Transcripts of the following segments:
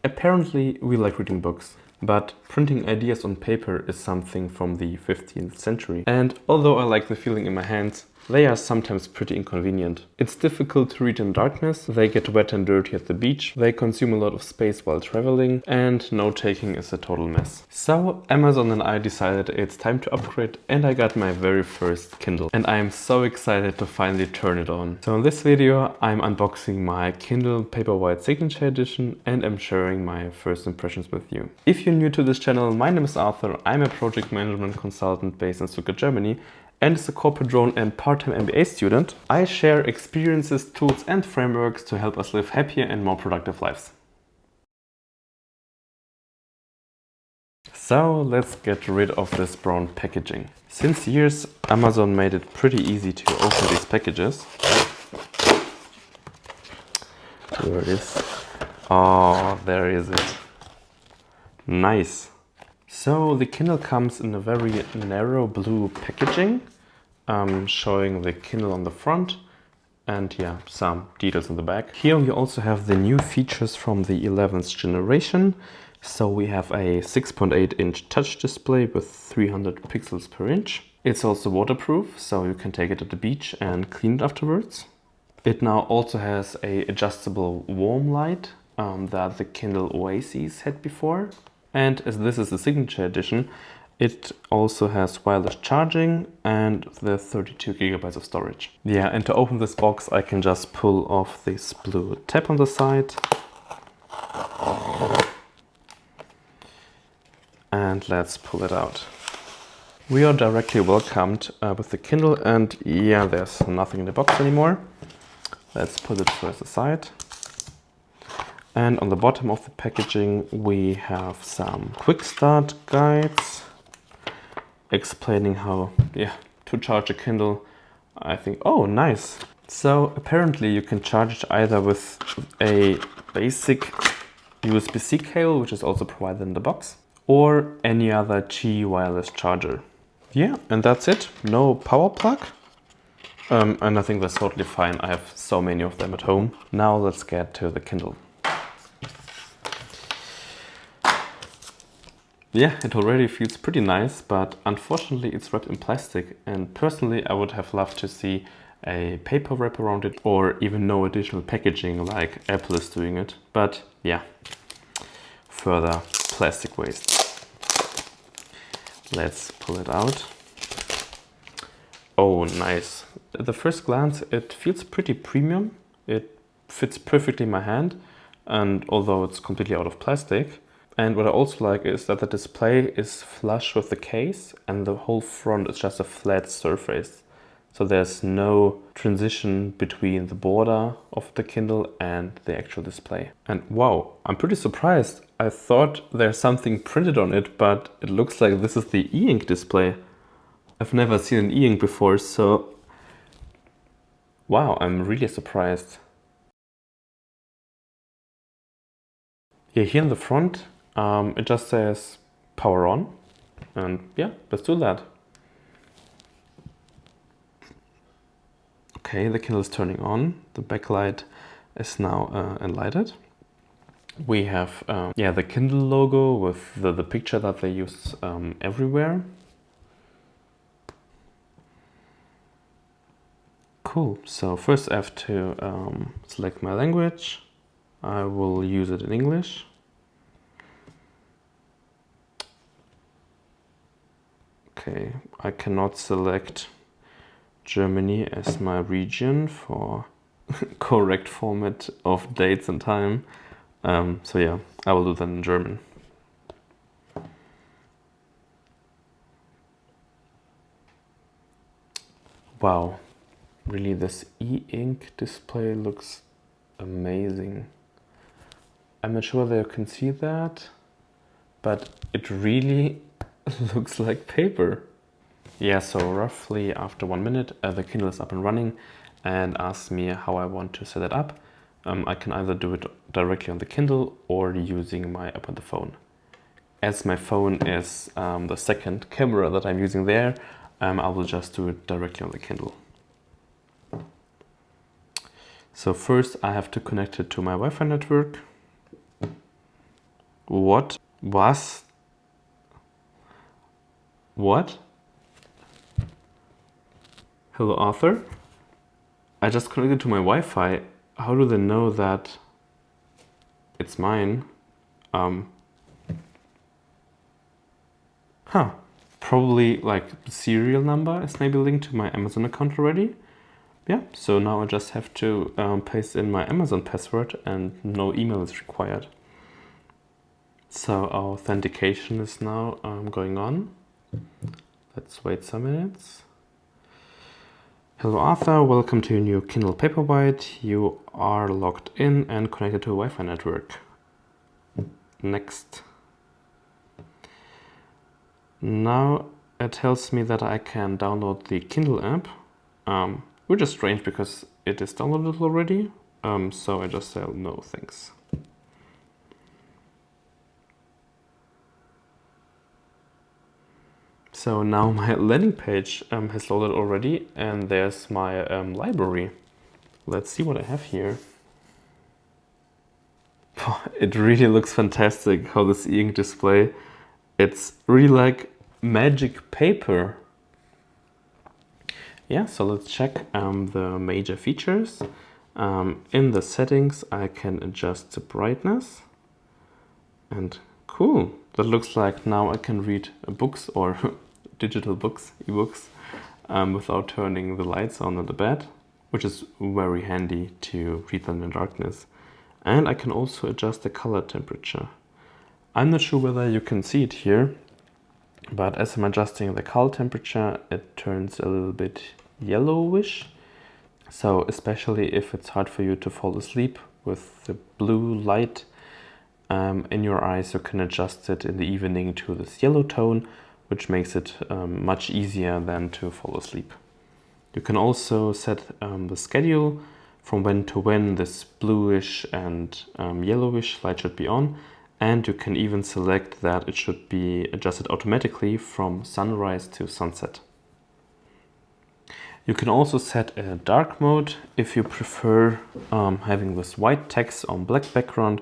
Apparently, we like reading books, but printing ideas on paper is something from the 15th century. And although I like the feeling in my hands, they are sometimes pretty inconvenient. It's difficult to read in darkness, they get wet and dirty at the beach, they consume a lot of space while traveling, and note-taking is a total mess. So Amazon and I decided it's time to upgrade, and I got my very first Kindle. And I am so excited to finally turn it on. So in this video I'm unboxing my Kindle Paperwhite Signature edition, and I'm sharing my first impressions with you. If you're new to this channel, my name is Arthur, I'm a project management consultant based in Stuttgart, Germany, and as a corporate drone and part-time MBA student, I share experiences, tools and frameworks to help us live happier and more productive lives. So let's get rid of this brown packaging. Since years, Amazon made it pretty easy to open these packages. Where it is? Oh, there is it. Nice. So the Kindle comes in a very narrow blue packaging, showing the Kindle on the front and yeah, some details in the back. Here we also have the new features from the 11th generation. So we have a 6.8-inch touch display with 300 pixels per inch. It's also waterproof, so you can take it to the beach and clean it afterwards. It now also has a adjustable warm light that the Kindle Oasis had before. And as this is the Signature edition, it also has wireless charging and the 32 gigabytes of storage. Yeah, and to open this box, I can just pull off this blue tab on the side. And let's pull it out. We are directly welcomed with the Kindle, and yeah, there's nothing in the box anymore. Let's put it first aside. And on the bottom of the packaging, we have some quick start guides explaining how, to charge a Kindle. I think, oh, nice. So apparently you can charge it either with a basic USB-C cable, which is also provided in the box, or any other Qi wireless charger. Yeah, and that's it. No power plug. And I think that's totally fine. I have so many of them at home. Now let's get to the Kindle. Yeah, it already feels pretty nice, but unfortunately it's wrapped in plastic, and personally I would have loved to see a paper wrap around it or even no additional packaging like Apple is doing it. But yeah, further plastic waste. Let's pull it out. Oh, nice. At the first glance it feels pretty premium. It fits perfectly in my hand, and although it's completely out of plastic. And what I also like is that the display is flush with the case and the whole front is just a flat surface. So there's no transition between the border of the Kindle and the actual display. And wow, I'm pretty surprised. I thought there's something printed on it, but it looks like this is the e-ink display. I've never seen an e-ink before, so wow, I'm really surprised. Yeah, here in the front, it just says power on, and yeah, let's do that. Okay, the Kindle is turning on. The backlight is now enlightened. We have the Kindle logo with the picture that they use everywhere. Cool. So first I have to select my language. I will use it in English. Okay, I cannot select Germany as my region for correct format of dates and time. So yeah, I will do that in German. Wow, really this e-ink display looks amazing. I'm not sure that you can see that, but it really looks like paper. Yeah, so roughly after 1 minute, the Kindle is up and running and asks me how I want to set it up. I can either do it directly on the Kindle or using my app on the phone. As my phone is the second camera that I'm using there, I will just do it directly on the Kindle. So first I have to connect it to my Wi-Fi network. What was... What? Hello, Arthur? I just connected to my Wi-Fi. How do they know that it's mine? Probably like the serial number is maybe linked to my Amazon account already. Yeah, so now I just have to paste in my Amazon password and no email is required. So our authentication is now going on. Let's wait some minutes. Hello Arthur, welcome to your new Kindle Paperwhite. You are logged in and connected to a Wi-Fi network. Next. Now it tells me that I can download the Kindle app, which is strange because it is downloaded already. So I just say no thanks. So now my landing page has loaded already, and there's my library. Let's see what I have here. It really looks fantastic how this e-ink display. It's really like magic paper. Yeah, so let's check the major features. In the settings, I can adjust the brightness. And cool, that looks like now I can read books or digital books, ebooks, without turning the lights on in the bed, which is very handy to read them in darkness. And I can also adjust the color temperature. I'm not sure whether you can see it here, but as I'm adjusting the color temperature, it turns a little bit yellowish. So especially if it's hard for you to fall asleep with the blue light in your eyes, you can adjust it in the evening to this yellow tone, which makes it much easier than to fall asleep. You can also set the schedule from when to when this bluish and yellowish light should be on. And you can even select that it should be adjusted automatically from sunrise to sunset. You can also set a dark mode if you prefer having this white text on black background,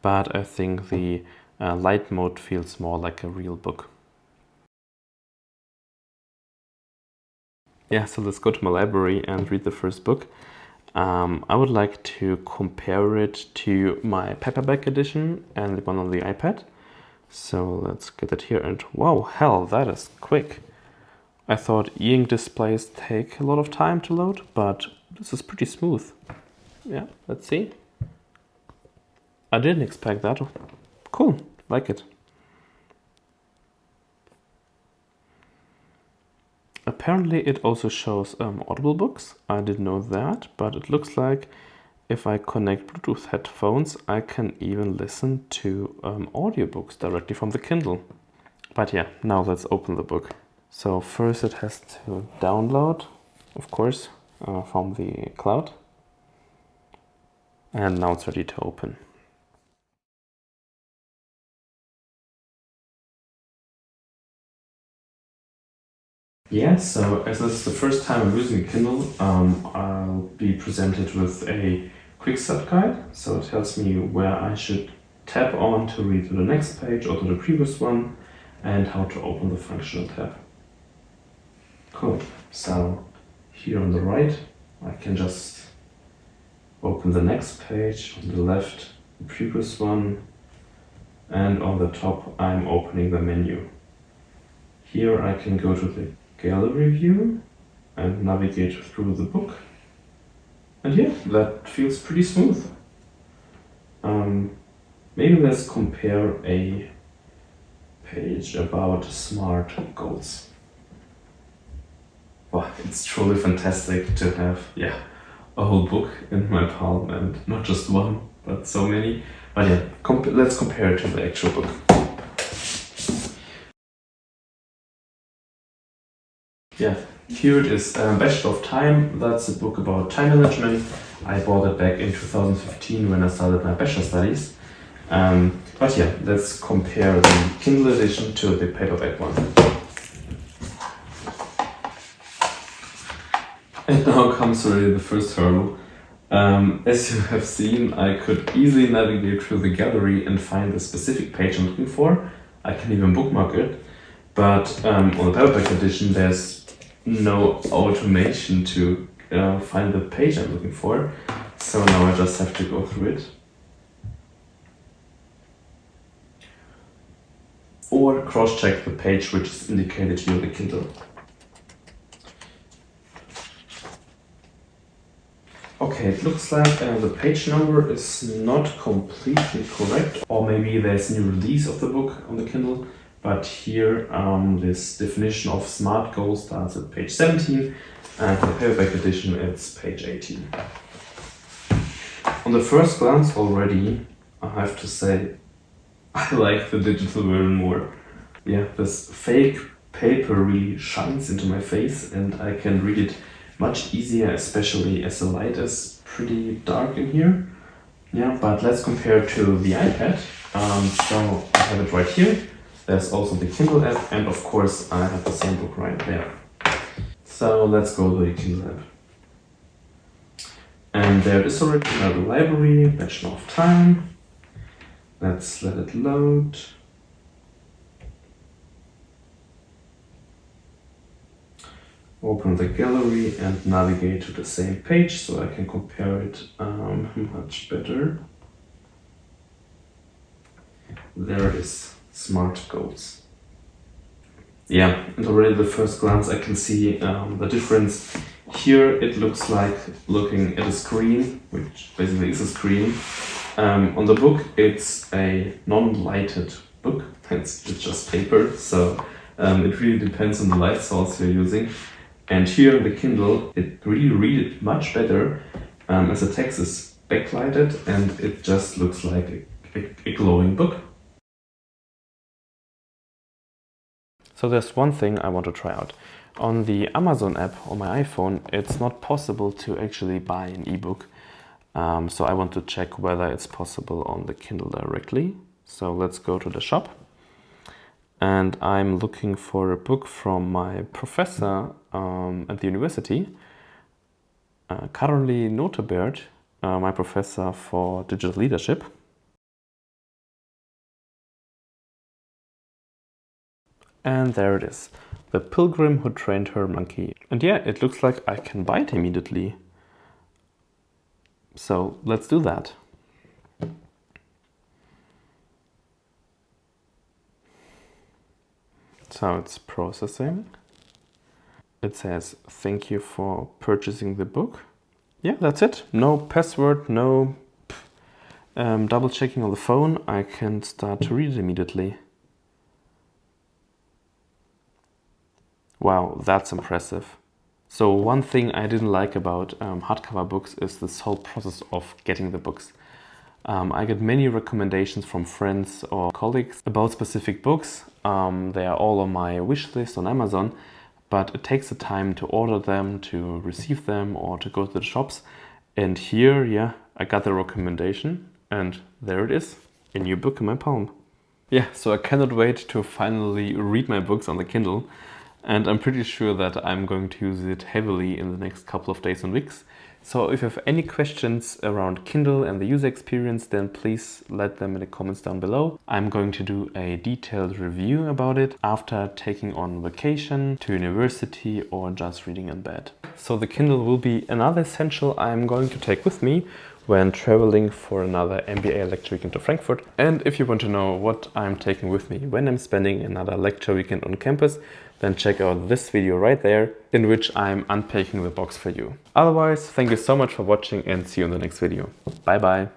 but I think the light mode feels more like a real book. Yeah, so let's go to my library and read the first book. I would like to compare it to my paperback edition and the one on the iPad. So let's get it here, and wow, hell, that is quick. I thought e-ink displays take a lot of time to load, but this is pretty smooth. Yeah, let's see. I didn't expect that. Cool, like it. Apparently it also shows Audible books. I didn't know that, but it looks like if I connect Bluetooth headphones, I can even listen to audiobooks directly from the Kindle. But yeah, now let's open the book. So first it has to download, of course, from the cloud. And now it's ready to open. Yeah, so as this is the first time I'm using Kindle, I'll be presented with a quick start guide. So it tells me where I should tap on to read to the next page or to the previous one, and how to open the functional tab. Cool. So here on the right, I can just open the next page, on the left, the previous one, and on the top, I'm opening the menu. Here I can go to the gallery view and navigate through the book. And yeah, that feels pretty smooth. Maybe let's compare a page about smart goals. Wow, it's truly fantastic to have, yeah, a whole book in my palm, and not just one, but so many. But yeah, let's compare it to the actual book. Yeah, here it is, Bachelor of Time. That's a book about time management. I bought it back in 2015 when I started my bachelor studies. But yeah, let's compare the Kindle edition to the paperback one. And now comes really the first hurdle. As you have seen, I could easily navigate through the gallery and find the specific page I'm looking for. I can even bookmark it, but on the paperback edition there's no automation to find the page I'm looking for, so now I just have to go through it. Or cross-check the page which is indicated here on the Kindle. Okay, it looks like the page number is not completely correct, or maybe there's a new release of the book on the Kindle, but here this definition of SMART goal starts at page 17, and for the paperback edition it's page 18. On the first glance already, I have to say, I like the digital version more. Yeah, this fake paper really shines into my face and I can read it much easier, especially as the light is pretty dark in here. Yeah, but let's compare to the iPad. So I have it right here. There's also the Kindle app, and of course I have the same book right there. So let's go to the Kindle app. And there is already another library, Bachelor of Time. Let's let it load. Open the gallery and navigate to the same page so I can compare it much better. There it is, SMART goals. Yeah, and already at the first glance I can see the difference. Here it looks like looking at a screen, which basically is a screen. On the book it's a non-lighted book, it's just paper, so it really depends on the light source you're using. And here in the Kindle, it really reads it much better as the text is backlighted and it just looks like a glowing book. So there's one thing I want to try out. On the Amazon app on my iPhone, it's not possible to actually buy an ebook. So I want to check whether it's possible on the Kindle directly. So let's go to the shop. And I'm looking for a book from my professor at the university, Caroline Notebaert, my professor for digital leadership. And there it is, The Pilgrim Who Trained Her Monkey. And yeah, it looks like I can buy it immediately. So let's do that. So it's processing. It says, thank you for purchasing the book. Yeah, that's it. No password, no double checking on the phone. I can start to read it immediately. Wow, that's impressive. So one thing I didn't like about hardcover books is this whole process of getting the books. I get many recommendations from friends or colleagues about specific books. They are all on my wish list on Amazon, but it takes the time to order them, to receive them, or to go to the shops. And here, yeah, I got the recommendation, and there it is, a new book in my palm. Yeah, so I cannot wait to finally read my books on the Kindle, and I'm pretty sure that I'm going to use it heavily in the next couple of days and weeks. So if you have any questions around Kindle and the user experience, then please let them in the comments down below. I'm going to do a detailed review about it after taking on vacation, to university, or just reading in bed. So the Kindle will be another essential I'm going to take with me when traveling for another MBA lecture weekend to Frankfurt. And if you want to know what I'm taking with me when I'm spending another lecture weekend on campus, then check out this video right there, in which I'm unpacking the box for you. Otherwise, thank you so much for watching and see you in the next video. Bye bye.